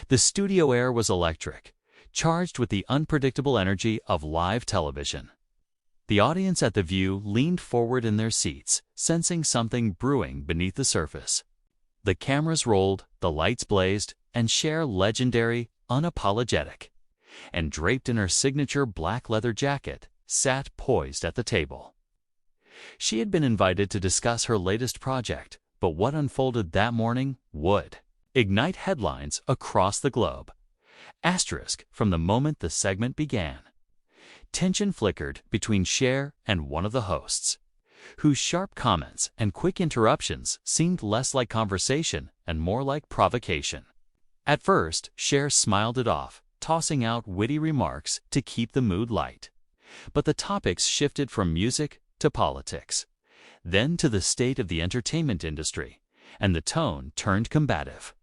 The studio air was electric, charged with the unpredictable energy of live television. The audience at the View leaned forward in their seats, sensing something brewing beneath the surface. The cameras rolled, the lights blazed, and Cher, legendary, unapologetic, and draped in her signature black leather jacket, sat poised at the table. She had been invited to discuss her latest project, but what unfolded that morning would ignite headlines across the globe. Asterisk from the moment the segment began. Tension flickered between Cher and one of the hosts, whose sharp comments and quick interruptions seemed less like conversation and more like provocation. At first, Cher smiled it off, tossing out witty remarks to keep the mood light. But the topics shifted from music to politics, then to the state of the entertainment industry, and the tone turned combative.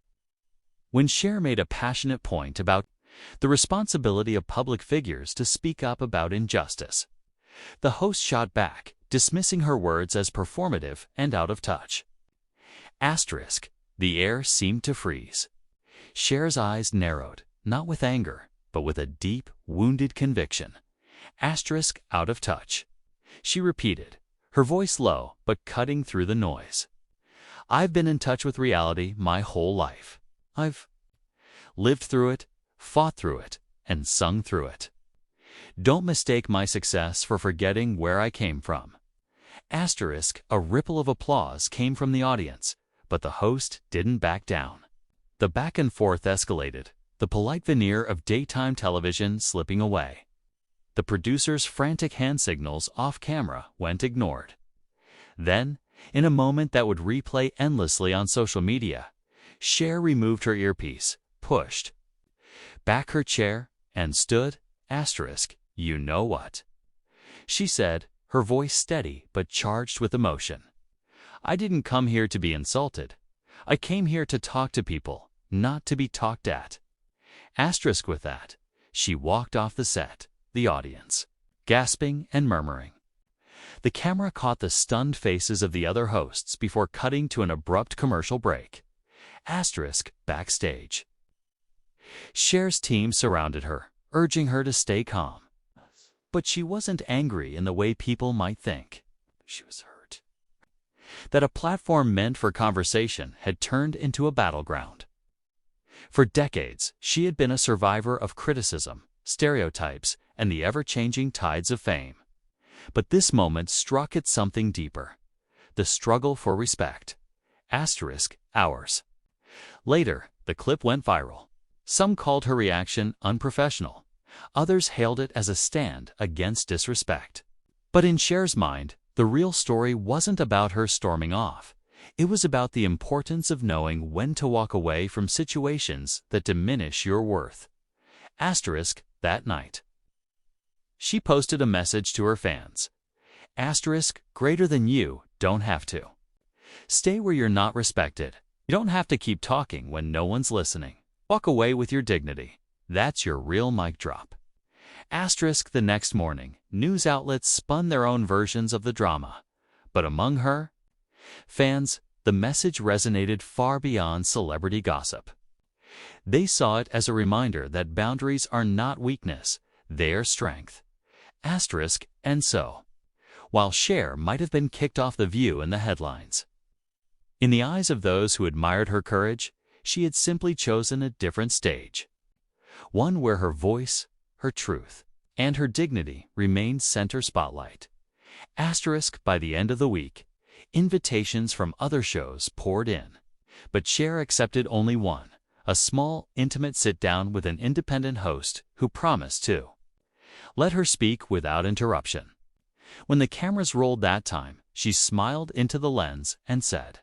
When Cher made a passionate point about the responsibility of public figures to speak up about injustice, the host shot back, dismissing her words as performative and out of touch. Asterisk, the air seemed to freeze. Cher's eyes narrowed, not with anger, but with a deep, wounded conviction. Asterisk, out of touch. She repeated, her voice low but cutting through the noise. I've been in touch with reality my whole life. I've lived through it, fought through it, and sung through it. Don't mistake my success for forgetting where I came from. Asterisk, a ripple of applause came from the audience, but the host didn't back down. The back and forth escalated, the polite veneer of daytime television slipping away. The producer's frantic hand signals off camera went ignored. Then, in a moment that would replay endlessly on social media, Cher removed her earpiece, pushed back her chair, and stood, asterisk, you know what? She said, her voice steady but charged with emotion. I didn't come here to be insulted. I came here to talk to people, not to be talked at. Asterisk with that, she walked off the set, the audience gasping and murmuring. The camera caught the stunned faces of the other hosts before cutting to an abrupt commercial break. Asterisk, backstage. Cher's team surrounded her, urging her to stay calm. But she wasn't angry in the way people might think. She was hurt that a platform meant for conversation had turned into a battleground. For decades, she had been a survivor of criticism, stereotypes, and the ever-changing tides of fame. But this moment struck at something deeper. The struggle for respect. Asterisk, ours. Later, the clip went viral. Some called her reaction unprofessional. Others hailed it as a stand against disrespect. But in Cher's mind, the real story wasn't about her storming off. It was about the importance of knowing when to walk away from situations that diminish your worth. Asterisk, that night, she posted a message to her fans. Asterisk, greater than you don't have to. Stay where you're not respected. You don't have to keep talking when no one's listening. Walk away with your dignity. That's your real mic drop. Asterisk, the next morning, news outlets spun their own versions of the drama. But among her fans, the message resonated far beyond celebrity gossip. They saw it as a reminder that boundaries are not weakness, they are strength. Asterisk, and so, while Cher might have been kicked off The View in the headlines, in the eyes of those who admired her courage, she had simply chosen a different stage. One where her voice, her truth, and her dignity remained center spotlight. Asterisk, by the end of the week, invitations from other shows poured in. But Cher accepted only one, a small, intimate sit-down with an independent host who promised to let her speak without interruption. When the cameras rolled that time, she smiled into the lens and said,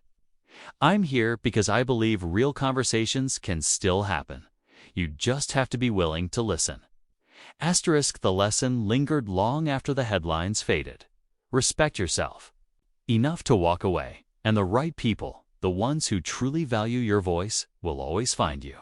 I'm here because I believe real conversations can still happen. You just have to be willing to listen. Asterisk, the lesson lingered long after the headlines faded. Respect yourself. Enough to walk away, and the right people, the ones who truly value your voice, will always find you.